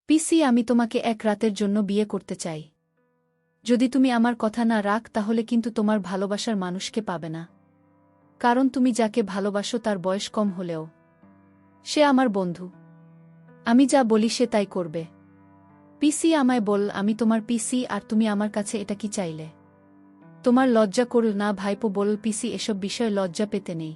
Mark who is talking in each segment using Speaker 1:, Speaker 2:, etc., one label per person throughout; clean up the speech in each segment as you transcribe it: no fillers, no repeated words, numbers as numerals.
Speaker 1: পিসি, আমি তোমাকে এক রাতের জন্য বিয়ে করতে চাই। যদি তুমি আমার কথা না রাখ তাহলে কিন্তু তোমার ভালোবাসার মানুষকে পাবে না। কারণ তুমি যাকে ভালোবাসো তার বয়স কম হলেও সে আমার বন্ধু। আমি যা বলি সে তাই করবে। পিসি, আমায় বল, আমি তোমার পিসি আর তুমি আমার কাছে এটা কি চাইলে? তোমার লজ্জা করল না ভাইপো? বল পিসি, এসব বিষয়ে লজ্জা পেতে নেই।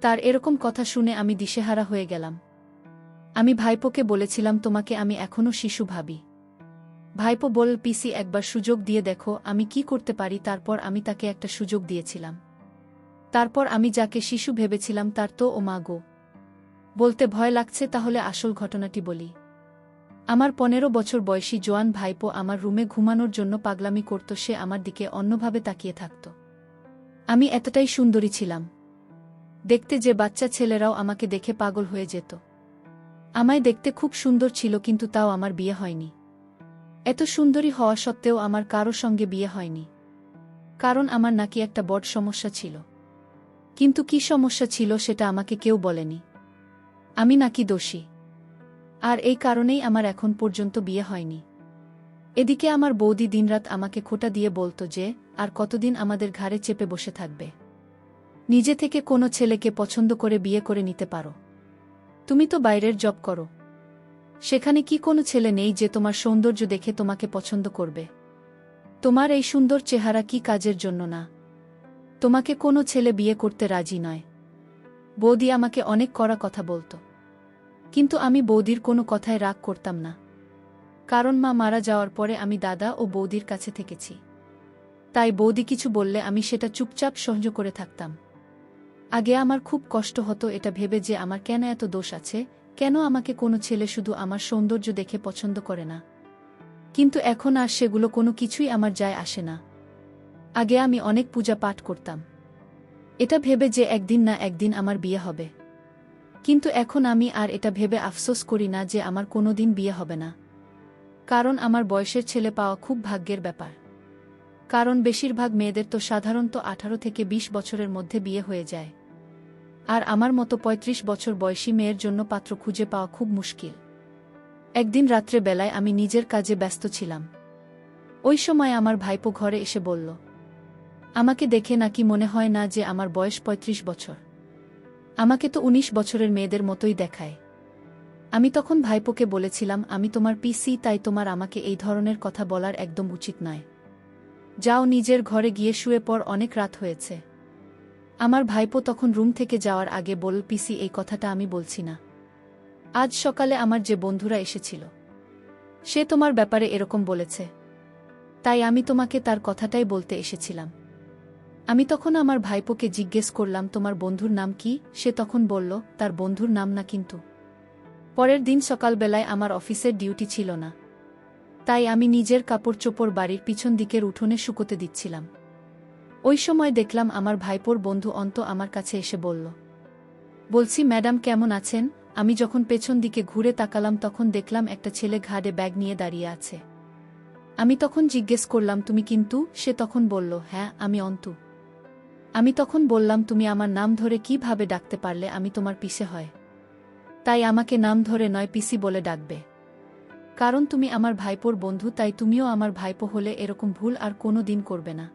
Speaker 1: তার এরকম কথা শুনে আমি দিশেহারা হয়ে গেলাম। আমি ভাইপোকে বলেছিলাম তোমাকে আমি এখনও শিশু ভাবি। ভাইপো বল পিসি, একবার সুযোগ দিয়ে দেখো আমি কি করতে পারি। তারপর আমি তাকে একটা সুযোগ দিয়েছিলাম। তারপর আমি যাকে শিশু ভেবেছিলাম তার তো ও মা গো। বলতে ভয় লাগছে, তাহলে আসল ঘটনাটি বলি। আমার 15 বছর বয়সী জোয়ান ভাইপো আমার রুমে ঘুমানোর জন্য পাগলামি করত। সে আমার দিকে অন্যভাবে তাকিয়ে থাকত। আমি এতটাই সুন্দরী ছিলাম দেখতে যে বাচ্চা ছেলেরাও আমাকে দেখে পাগল হয়ে যেত। আমায় দেখতে খুব সুন্দর ছিল, কিন্তু তাও আমার বিয়ে হয়নি। এত সুন্দরী হওয়া সত্ত্বেও আমার কারো সঙ্গে বিয়ে হয়নি। কারণ আমার নাকি একটা বড় সমস্যা ছিল। কিন্তু কি সমস্যা ছিল সেটা আমাকে কেউ বলেনি। আমি নাকি দোষী। আর এই কারণেই আমার এখন পর্যন্ত বিয়ে হয়নি। এদিকে আমার বৌদি দিনরাত আমাকে খোঁটা দিয়ে বলতো যে আর কতদিন আমাদের ঘাড়ে চেপে বসে থাকবে। নিজে থেকে কোনো ছেলেকে পছন্দ করে বিয়ে করে নিতে পারো। তুমি তো বাইরের জব করো, সেখানে কি কোনো ছেলে নেই যে তোমার সৌন্দর্য দেখে তোমাকে পছন্দ করবে? তোমার এই সুন্দর চেহারা কি কাজের জন্য না? তোমাকে কোনো ছেলে বিয়ে করতে রাজি নয়। বৌদি আমাকে অনেক কড়া কথা বলত, কিন্তু আমি বৌদির কোনো কথায় রাগ করতাম না। কারণ মা মারা যাওয়ার পরে আমি দাদা ও বৌদির কাছে থেকেছি। তাই বৌদি কিছু বললে আমি সেটা চুপচাপ সহ্য করে থাকতাম। আগে আমার খুব কষ্ট হতো এটা ভেবে যে আমার কেন এত দোষ আছে, কেন আমাকে কোনো ছেলে শুধু আমার সৌন্দর্য দেখে পছন্দ করে না। কিন্তু এখন আর সেগুলো কোনো কিছুই আমার যায় আসে না। আগে আমি অনেক পূজা পাঠ করতাম এটা ভেবে যে একদিন না একদিন আমার বিয়ে হবে। কিন্তু এখন আমি আর এটা ভেবে আফসোস করি না যে আমার কোনোদিন বিয়ে হবে না। কারণ আমার বয়সের ছেলে পাওয়া খুব ভাগ্যের ব্যাপার। কারণ বেশিরভাগ মেয়েদের তো সাধারণত 18 থেকে 20 বছরের মধ্যে বিয়ে হয়ে যায়। আর আমার মতো 35 বছর বয়সী মেয়ের জন্য পাত্র খুঁজে পাওয়া খুব মুশকিল। একদিন রাত্রে বেলায় আমি নিজের কাজে ব্যস্ত ছিলাম। ওই সময় আমার ভাইপো ঘরে এসে বলল, আমাকে দেখে নাকি মনে হয় না যে আমার বয়স 35 বছর। আমাকে তো 19 বছরের মেয়েদের মতোই দেখায়। আমি তখন ভাইপোকে বলেছিলাম, আমি তোমার পিসি, তাই তোমার আমাকে এই ধরনের কথা বলার একদম উচিত নয়। যাও নিজের ঘরে গিয়ে শুয়ে পড়, অনেক রাত হয়েছে। আমার ভাইপো তখন রুম থেকে যাওয়ার আগে বলল, পিসি, এই কথাটা আমি বলছি না। আজ সকালে আমার যে বন্ধুরা এসেছিল সে তোমার ব্যাপারে এরকম বলেছে। তাই আমি তোমাকে তার কথাটাই বলতে এসেছিলাম। আমি তখন আমার ভাইপোকে জিজ্ঞেস করলাম, তোমার বন্ধুর নাম কি? সে তখন বলল, তার বন্ধুর নাম না। কিন্তু পরের দিন সকালবেলায় আমার অফিসের ডিউটি ছিল না। তাই আমি নিজের কাপড় চোপড় বাড়ির পিছন দিকের উঠোনে শুকোতে দিচ্ছিলাম। ওই সময় দেখলাম আমার ভাইপোর বন্ধু অন্ত আমার কাছে এসে বলল, বলছি ম্যাডাম কেমন আছেন? আমি যখন পেছন দিকে ঘুরে তাকালাম তখন দেখলাম একটা ছেলে ঘাড়ে ব্যাগ নিয়ে দাঁড়িয়ে আছে। আমি তখন জিজ্ঞেস করলাম, তুমি কিন্তু? সে তখন বলল, হ্যাঁ আমি অন্তু। আমি তখন বললাম, তুমি আমার নাম ধরে কিভাবে ডাকতে পারলে? আমি তোমার পিসে হয়, তাই আমাকে নাম ধরে নয় পিসি বলে ডাকবে। কারণ তুমি আমার ভাইপোর বন্ধু, তাই তুমিও আমার ভাইপো হলে এরকম ভুল আর কোনো দিন করবে না।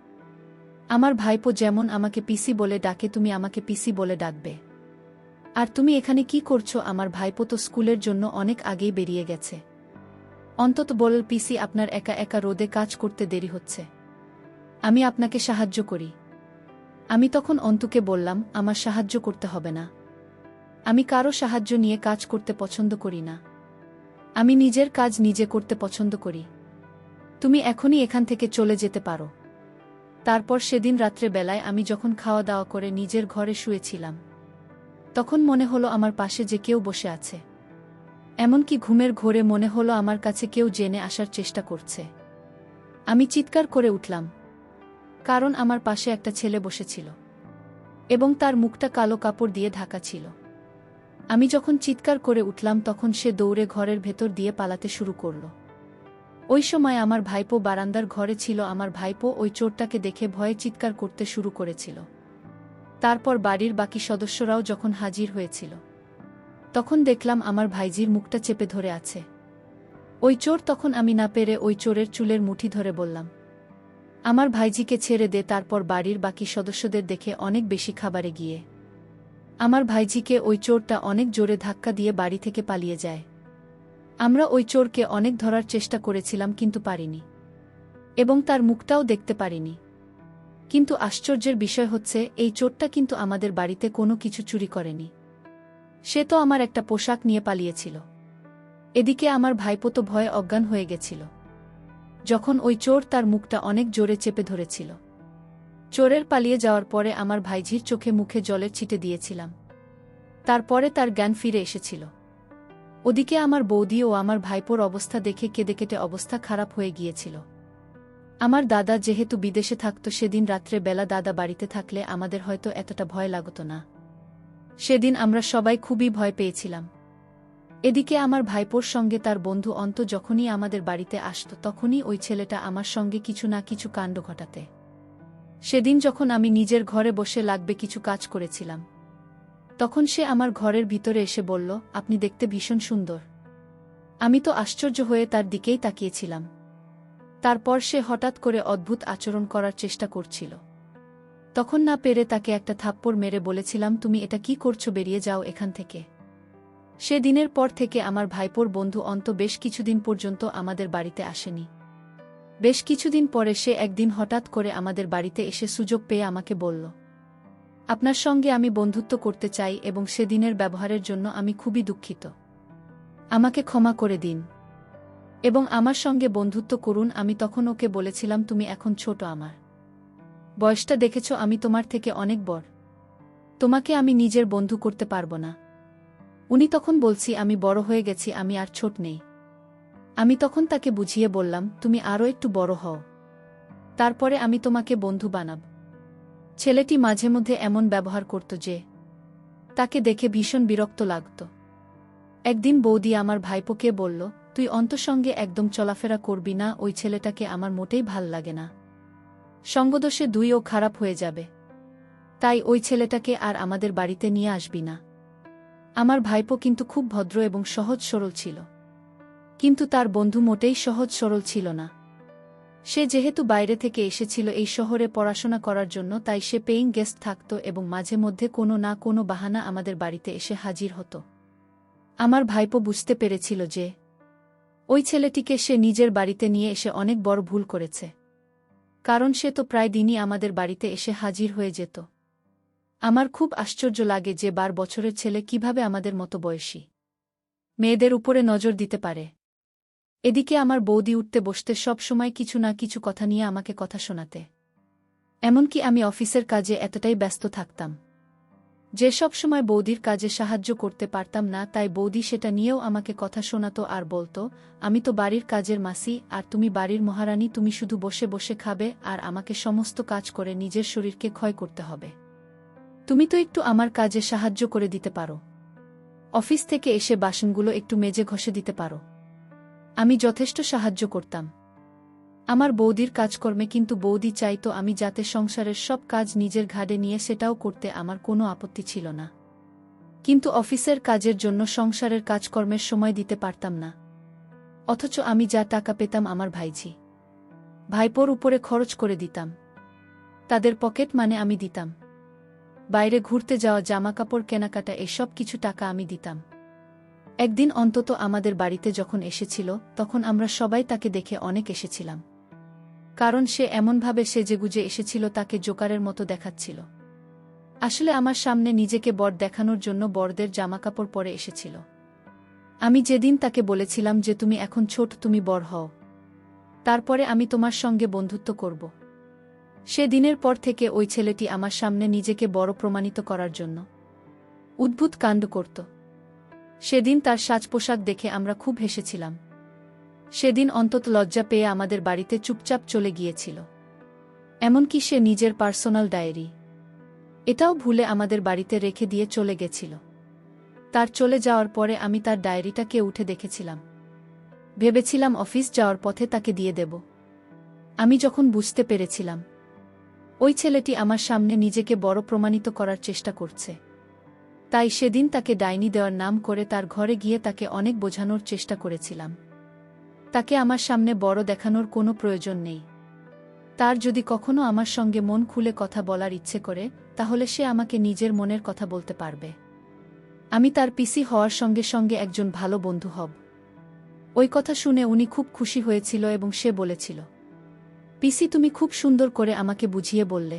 Speaker 1: আমার ভাইপো যেমন আমাকে পিসি বলে ডাকে তুমি আমাকে পিসি বলে ডাকবে। আর তুমি এখানে কি করছো? আমার ভাইপো তো স্কুলের জন্য অনেক আগেই বেরিয়ে গেছে। অন্তত বল পিসি, আপনার একা একা রোদে কাজ করতে দেরি হচ্ছে, আমি আপনাকে সাহায্য করি। আমি তখন অন্তুকে বললাম, আমার সাহায্য করতে হবে না। আমি কারো সাহায্য নিয়ে কাজ করতে পছন্দ করি না। আমি নিজের কাজ নিজে করতে পছন্দ করি। তুমি এখনই এখান থেকে চলে যেতে পারো। তারপর সেদিন রাত্রে বেলায় আমি যখন খাওয়া দাওয়া করে নিজের ঘরে শুয়েছিলাম তখন মনে হলো আমার পাশে যে কেউ বসে আছে। এমনকি ঘুমের ঘোরে মনে হলো আমার কাছে কেউ জেনে আসার চেষ্টা করছে। আমি চিৎকার করে উঠলাম, কারণ আমার পাশে একটা ছেলে বসেছিল এবং তার মুখটা কালো কাপড় দিয়ে ঢাকা ছিল। আমি যখন চিৎকার করে উঠলাম তখন সে দৌড়ে ঘরের ভেতর দিয়ে পালাতে শুরু করল। ওই সময় আমার ভাইপো বারান্দার ঘরে ছিল। আমার ভাইপো ওই চোরটাকে দেখে ভয়ে চিৎকার করতে শুরু করেছিল। তারপর বাড়ির বাকি সদস্যরাও যখন হাজির হয়েছিল তখন দেখলাম আমার ভাইজির মুখটা চেপে ধরে আছে। ওই চোর তখন আমি না পেরে ওই চোরের চুলের মুঠি ধরে বললাম, আমার ভাইজিকে ছেড়ে দে। তারপর বাড়ির বাকি সদস্যদের দেখে অনেক বেশি খাবারে গিয়ে আমার ভাইজিকে ওই চোরটা অনেক জোরে ধাক্কা দিয়ে বাড়ি থেকে পালিয়ে যায়। আমরা ওই চোরকে অনেক ধরার চেষ্টা করেছিলাম কিন্তু পারিনি, এবং তার মুখটাও দেখতে পারিনি। কিন্তু আশ্চর্যের বিষয় হচ্ছে এই চোরটা কিন্তু আমাদের বাড়িতে কোনো কিছু চুরি করেনি। সে তো আমার একটা পোশাক নিয়ে পালিয়েছিল। এদিকে আমার ভাইপো তো ভয়ে অজ্ঞান হয়ে গেছিল যখন ওই চোর তার মুখটা অনেক জোরে চেপে ধরেছিল। চোরের পালিয়ে যাওয়ার পরে আমার ভাইঝির চোখে মুখে জলের ছিটে দিয়েছিলাম। তারপরে তার জ্ঞান ফিরে এসেছিল। ওদিকে আমার বৌদি ও আমার ভাইপোর অবস্থা দেখে কেঁদে কেটে অবস্থা খারাপ হয়ে গিয়েছিল। আমার দাদা যেহেতু বিদেশে থাকত, সেদিন রাত্রে বেলা দাদা বাড়িতে থাকলে আমাদের হয়তো এতটা ভয় লাগত না। সেদিন আমরা সবাই খুবই ভয় পেয়েছিলাম। এদিকে আমার ভাইপোর সঙ্গে তার বন্ধু অন্ত যখনই আমাদের বাড়িতে আসত, তখনই ওই ছেলেটা আমার সঙ্গে কিছু না কিছু কাণ্ড ঘটাতে। সেদিন যখন আমি নিজের ঘরে বসে লাগবে কিছু কাজ করেছিলাম, তখন সে আমার ঘরের ভিতরে এসে বলল, আপনি দেখতে ভীষণ সুন্দর। আমি তো আশ্চর্য হয়ে তার দিকেই তাকিয়েছিলাম। তারপর সে হঠাৎ করে অদ্ভুত আচরণ করার চেষ্টা করছিল। তখন না পেরে তাকে একটা থাপ্পড় মেরে বলেছিলাম, তুমি এটা কি করছো, বেরিয়ে যাও এখান থেকে। সে দিনের পর থেকে আমার ভাইপোর বন্ধু অন্ত বেশ কিছুদিন পর্যন্ত আমাদের বাড়িতে আসেনি। বেশ কিছুদিন পরে সে একদিন হঠাৎ করে আমাদের বাড়িতে এসে সুযোগ পেয়ে আমাকে বলল, আপনার সঙ্গে আমি বন্ধুত্ব করতে চাই এবং সেদিনের ব্যবহারের জন্য আমি খুবই দুঃখিত। আমাকে ক্ষমা করে দিন এবং আমার সঙ্গে বন্ধুত্ব করুন। আমি তখন ওকে বলেছিলাম, তুমি এখন ছোট, আমার বয়সটা দেখেছ, আমি তোমার থেকে অনেক বড়, তোমাকে আমি নিজের বন্ধু করতে পারবো না। উনি তখন বলছি, আমি বড় হয়ে গেছি, আমি আর ছোট নেই। আমি তখন তাকে বুঝিয়ে বললাম, তুমি আরও একটু বড় হও, তারপরে আমি তোমাকে বন্ধু বানাব। ছেলেটি মাঝে মধ্যে এমন ব্যবহার করত যে তাকে দেখে ভীষণ বিরক্ত লাগত। একদিন বৌদি আমার ভাইপোকে বলল, তুই অন্তর সঙ্গে একদম চলাফেরা করবি না, ওই ছেলেটাকে আমার মোটেই ভাল লাগে না, সঙ্গদোষে দুইও খারাপ হয়ে যাবে, তাই ওই ছেলেটাকে আর আমাদের বাড়িতে নিয়ে আসবি না। আমার ভাইপো কিন্তু খুব ভদ্র এবং সহজ সরল ছিল, কিন্তু তার বন্ধু মোটেই সহজ সরল ছিল না। সে যেহেতু বাইরে থেকে এসেছিল এই শহরে পড়াশোনা করার জন্য, তাই সে পেইং গেস্ট থাকত এবং মাঝে মধ্যে কোনো না কোনো বাহানা আমাদের বাড়িতে এসে হাজির হতো। আমার ভাইপো বুঝতে পেরেছিল যে ওই ছেলেটিকে সে নিজের বাড়িতে নিয়ে এসে অনেক বড় ভুল করেছে, কারণ সে তো প্রায় দিনই আমাদের বাড়িতে এসে হাজির হয়ে যেত। আমার খুব আশ্চর্য লাগে যে 12 বছরের ছেলে কিভাবে আমাদের মতো বয়সী মেয়েদের উপরে নজর দিতে পারে। এদিকে আমার বৌদি উঠতে বসতে সব সময় কিছু না কিছু কথা নিয়ে আমাকে কথা শোনাতে। এমনকি আমি অফিসের কাজে এতটাই ব্যস্ত থাকতাম যে সব সময় বৌদির কাজে সাহায্য করতে পারতাম না, তাই বৌদি সেটা নিয়েও আমাকে কথা শোনাতো আর বলতো, আমি তো বাড়ির কাজের মাসি আর তুমি বাড়ির মহারানী, তুমি শুধু বসে বসে খাবে আর আমাকে সমস্ত কাজ করে নিজের শরীরকে ক্ষয় করতে হবে। তুমি তো একটু আমার কাজে সাহায্য করে দিতে পারো, অফিস থেকে এসে বাসনগুলো একটু মেজে ঘষে দিতে পারো। আমি যথেষ্ট সাহায্য করতাম আমার বৌদির কাজকর্মে, কিন্তু বৌদি চাইতো আমি যাতে সংসারের সব কাজ নিজের ঘাড়ে নিয়ে, সেটাও করতে আমার কোনো আপত্তি ছিল না, কিন্তু অফিসের কাজের জন্য সংসারের কাজকর্মের সময় দিতে পারতাম না। অথচ আমি যা টাকা পেতাম আমার ভাইপোর উপরে খরচ করে দিতাম, তাদের পকেট মানে আমি দিতাম, বাইরে ঘুরতে যাওয়া, জামাকাপড় কেনাকাটা, এসব কিছু টাকা আমি দিতাম। একদিন অন্তত আমাদের বাড়িতে যখন এসেছিল, তখন আমরা সবাই তাকে দেখে অনেক এসেছিলাম, কারণ সে এমনভাবে সেজেগুজে এসেছিল তাকে জোকারের মতো দেখাচ্ছিল। আসলে আমার সামনে নিজেকে বড় দেখানোর জন্য বড়দের জামাকাপড় পরে এসেছিল। আমি যেদিন তাকে বলেছিলাম যে তুমি এখন ছোট, তুমি বড় হও, তারপরে আমি তোমার সঙ্গে বন্ধুত্ব করব, সে দিনের পর থেকে ওই ছেলেটি আমার সামনে নিজেকে বড় প্রমাণিত করার জন্য উদ্ভুত কাণ্ড করত। সেদিন তার সাজ পোশাক দেখে আমরা খুব হেসেছিলাম। সেদিন অন্তত লজ্জা পেয়ে আমাদের বাড়িতে চুপচাপ চলে গিয়েছিল। এমনকি সে নিজের পার্সোনাল ডায়েরি এটাও ভুলে আমাদের বাড়িতে রেখে দিয়ে চলে গেছিল। তার চলে যাওয়ার পরে আমি তার ডায়েরিটাকে উঠে দেখেছিলাম, ভেবেছিলাম অফিস যাওয়ার পথে তাকে দিয়ে দেব। আমি যখন বুঝতে পেরেছিলাম ওই ছেলেটি আমার সামনে নিজেকে বড় প্রমাণিত করার চেষ্টা করছে, তাই সেদিন তাকে ডাইনি দেওয়ার নাম করে তার ঘরে গিয়ে তাকে অনেক বোঝানোর চেষ্টা করেছিলাম। তাকে আমার সামনে বড় দেখানোর কোনো প্রয়োজন নেই। তার যদি কখনো আমার সঙ্গে মন খুলে কথা বলার ইচ্ছে করে, তাহলে সে আমাকে নিজের মনের কথা বলতে পারবে। আমি তার পিসি হওয়ার সঙ্গে সঙ্গে একজন ভালো বন্ধু হব। ওই কথা শুনে উনি খুব খুশি হয়েছিল এবং সে বলেছিল, পিসি তুমি খুব সুন্দর করে আমাকে বুঝিয়ে বললে।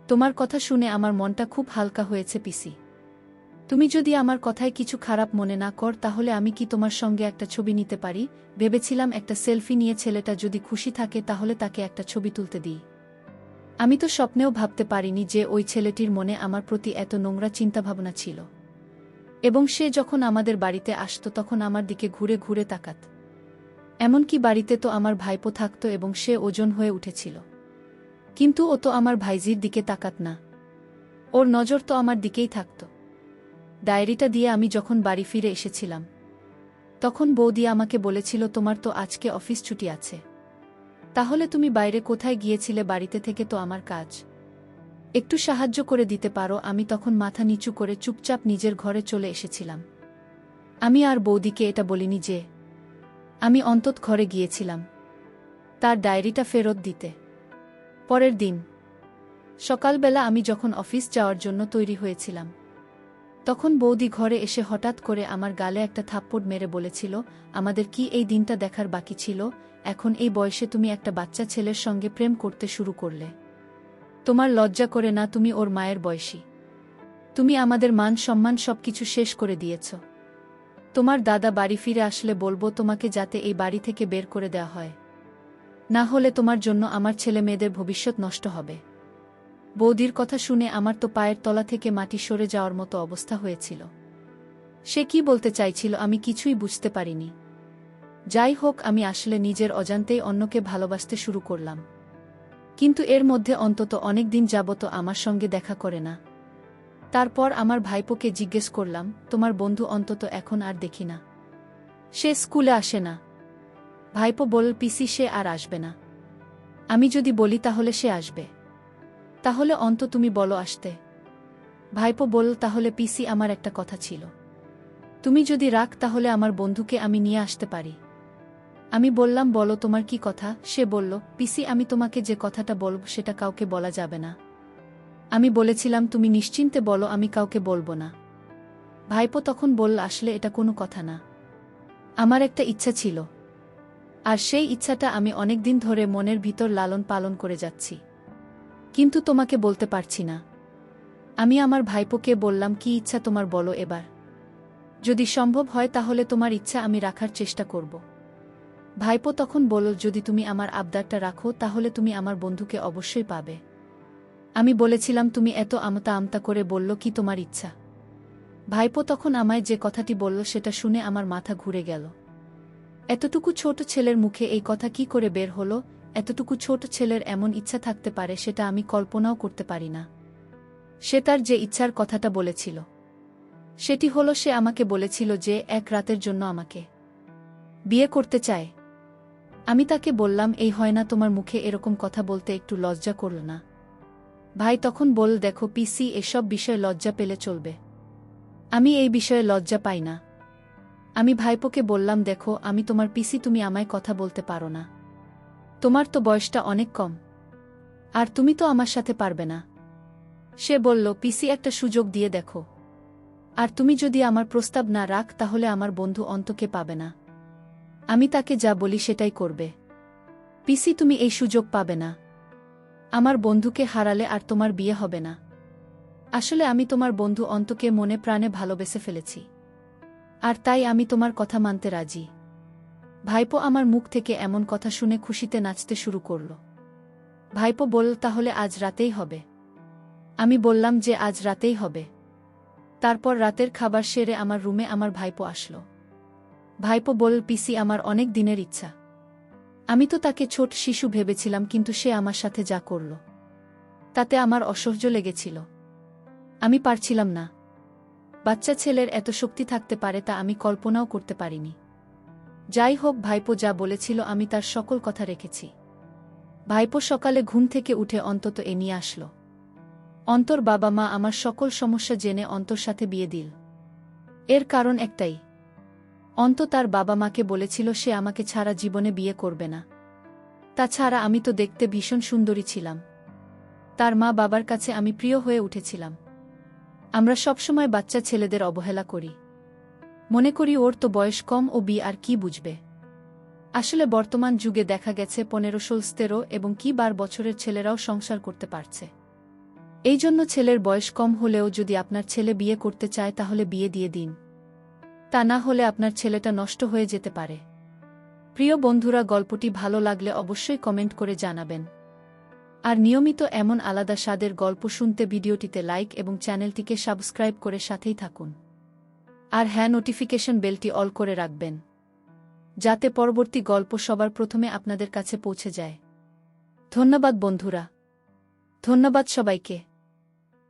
Speaker 1: তোমার কথা শুনে আমার মনটা খুব হালকা হয়েছে পিসি। তুমি যদি আমার কথায় কিছু খারাপ মনে না কর, তাহলে আমি কি তোমার সঙ্গে একটা ছবি নিতে পারি? ভেবেছিলাম একটা সেলফি নিয়ে ছেলেটা যদি খুশি থাকে তাহলে তাকে একটা ছবি তুলতে দিই। আমি তো স্বপ্নেও ভাবতে পারিনি যে ওই ছেলেটির মনে আমার প্রতি এত নোংরা চিন্তাভাবনা ছিল। এবং সে যখন আমাদের বাড়িতে আসতো তখন আমার দিকে ঘুরে ঘুরে তাকাত। এমনকি বাড়িতে তো আমার ভাইপো থাকত এবং সে ওজন হয়ে উঠেছিল। কিন্তু ও তো আমার ভাইজির দিকে তাকাত না। ওর নজর তো আমার দিকেই থাকত। ডায়েরিটা দিয়ে আমি যখন বাড়ি ফিরে এসেছিলাম, তখন বৌদি আমাকে বলেছিল, তোমার তো আজকে অফিস ছুটি আছে, তাহলে তুমি বাইরে কোথায় গিয়েছিলে? বাড়িতে থেকে তো আমার কাজ একটু সাহায্য করে দিতে পারো। আমি তখন মাথা নিচু করে চুপচাপ নিজের ঘরে চলে এসেছিলাম। আমি আর বৌদিকে এটা বলিনি যে আমি অন্তত ঘরে গিয়েছিলাম তার ডায়েরিটা ফেরত দিতে। পরের দিন সকালবেলা আমি যখন অফিস যাওয়ার জন্য তৈরি হয়েছিলাম, তখন বৌদি ঘরে এসে হঠাৎ করে আমার গালে একটা থাপ্পড় মেরে বলেছিল, আমাদের কি এই দিনটা দেখার বাকি ছিল? এখন এই বয়সে তুমি একটা বাচ্চা ছেলের সঙ্গে প্রেম করতে শুরু করলে। তোমার লজ্জা করে না? তুমি ওর মায়ের বয়সী। তুমি আমাদের মান সম্মান সবকিছু শেষ করে দিয়েছ। তোমার দাদা বাড়ি ফিরে আসলে বলবো তোমাকে যাতে এই বাড়ি থেকে বের করে দেওয়া হয়, না হলে তোমার জন্য আমার ছেলে মেয়েদের ভবিষ্যৎ নষ্ট হবে। বৌদির কথা শুনে আমার তো পায়ের তলা থেকে মাটি সরে যাওয়ার মতো অবস্থা হয়েছিল। সে কি বলতে চাইছিল আমি কিছুই বুঝতে পারিনি। যাই হোক, আমি আসলে নিজের অজান্তেই অন্যকে ভালোবাসতে শুরু করলাম। কিন্তু এর মধ্যে অন্তত অনেক দিন যাবত আমার সঙ্গে দেখা করে না। তারপর আমার ভাইপোকে জিজ্ঞেস করলাম, তোমার বন্ধু অন্তত এখন আর দেখি না, সে স্কুলে আসে না। ভাইপো বলল, পিসি সে আর আসবে না। আমি যদি বলি তাহলে সে আসবে। তাহলে তুমি বলো আসতে। ভাইপো বলল, তাহলে পিসি আমার একটা কথা ছিল, তুমি যদি রাখ তাহলে আমার বন্ধুকে আমি নিয়ে আসতে পারি। আমি বললাম, বলো তোমার কি কথা? সে বলল, পিসি আমি তোমাকে যে কথাটা বলব সেটা কাউকে বলা যাবে না। আমি বলেছিলাম, তুমি নিশ্চিন্তে বলো, আমি কাউকে বলবো না। ভাইপো তখন বলল, আসলে এটা কোনো কথা না, আমার একটা ইচ্ছা ছিল, আর সেই ইচ্ছাটা আমি অনেক দিন ধরে মনের ভিতর লালন পালন করে যাচ্ছি, কিন্তু তোমাকে বলতে পারছি না। আমি আমার ভাইপোকে বললাম, কি ইচ্ছা তোমার বলো এবার, যদি সম্ভব হয় তাহলে তোমার ইচ্ছা আমি রাখার চেষ্টা করব। ভাইপো তখন বলল, যদি তুমি আমার আবদারটা রাখো তাহলে তুমি আমার বন্ধুকে অবশ্যই পাবে। আমি বলেছিলাম, তুমি এত আমতা আমতা করে বলল কি তোমার ইচ্ছা? ভাইপো তখন আমায় যে কথাটি বলল সেটা শুনে আমার মাথা ঘুরে গেল। এতটুকু ছোট ছেলের মুখে এই কথা কি করে বের হলো? এতটুকু ছোট ছেলের এমন ইচ্ছা থাকতে পারে সেটা আমি কল্পনাও করতে পারি না। সে তার যে ইচ্ছার কথাটা বলেছিল সেটি হলো, সে আমাকে বলেছিল যে এক রাতের জন্য আমাকে বিয়ে করতে চায়। আমি তাকে বললাম, এই হয় না, তোমার মুখে এরকম কথা বলতে একটু লজ্জা করল না? ভাই তখন বল, দেখো পিসি, এসব বিষয়ে লজ্জা পেলে চলবে, আমি এই বিষয়ে লজ্জা পাই না। আমি ভাইপোকে বললাম, দেখো আমি তোমার পিসি, তুমি আমায় কথা বলতে পারো না, তোমার তো বয়সটা অনেক কম, আর তুমি তো আমার সাথে পারবে না। সে বলল, পিসি একটা সুযোগ দিয়ে দেখো, আর তুমি যদি আমার প্রস্তাব না রাখ তাহলে আমার বন্ধু অন্তকে পাবে না। আমি তাকে যা বলি সেটাই করবে। পিসি তুমি এই সুযোগ পাবে না, আমার বন্ধুকে হারালে আর তোমার বিয়ে হবে না। আসলে আমি তোমার বন্ধু অন্তকে মনে প্রাণে ভালোবেসে ফেলেছি, আর তাই আমি তোমার কথা মানতে রাজি। ভাইপো আমার মুখ থেকে এমন কথা শুনে খুশিতে নাচতে শুরু করল। ভাইপো বলল, তাহলে আজ রাতেই হবে? আমি বললাম যে আজ রাতেই হবে। তারপর রাতের খাবার সেরে আমার রুমে আমার ভাইপো আসলো। ভাইপো বলল, পিসি আমার অনেক দিনের ইচ্ছা। আমি তো তাকে ছোট শিশু ভেবেছিলাম, কিন্তু সে আমার সাথে যা করল তাতে আমার অসহ্য লেগেছিল। আমি পারছিলাম না। বাচ্চা ছেলের এত শক্তি থাকতে পারে তা আমি কল্পনাও করতে পারিনি। যাই হোক, ভাইপো যা বলেছিল আমি তার সকল কথা রেখেছি। ভাইপো সকালে ঘুম থেকে উঠে অন্তত এ নিয়ে আসলো। অন্তর বাবা মা আমার সকল সমস্যা জেনে অন্তর সাথে বিয়ে দিল। এর কারণ একটাই, অন্ত তার বাবা মাকে বলেছিল সে আমাকে ছাড়া জীবনে বিয়ে করবে না। তাছাড়া আমি তো দেখতে ভীষণ সুন্দরী ছিলাম। তার মা বাবার কাছে আমি প্রিয় হয়ে উঠেছিলাম। আমরা সবসময় বাচ্চা ছেলেদের অবহেলা করি, মনে করি ওর তো বয়স কম, ও বিয়ে আর কি বুঝবে। আসলে বর্তমান যুগে দেখা গেছে 15-16 এবং কি 12 বছরের ছেলেরাও সংসার করতে পারছে। এই জন্য ছেলের বয়স কম হলেও যদি আপনার ছেলে বিয়ে করতে চায় তাহলে বিয়ে দিয়ে দিন, তা না হলে আপনার ছেলেটা নষ্ট হয়ে যেতে পারে। প্রিয় বন্ধুরা, গল্পটি ভালো লাগলে অবশ্যই কমেন্ট করে জানাবেন। আর নিয়মিত এমন আলাদা স্বাদের গল্প শুনতে ভিডিওটিতে লাইক এবং চ্যানেলটিকে সাবস্ক্রাইব করে সাথেই থাকুন। আর হ্যাঁ, নোটিফিকেশন বেলটি অল করে রাখবেন, যাতে পরবর্তী গল্প সবার প্রথমে আপনাদের কাছে পৌঁছে যায়। ধন্যবাদ বন্ধুরা, ধন্যবাদ সবাইকে।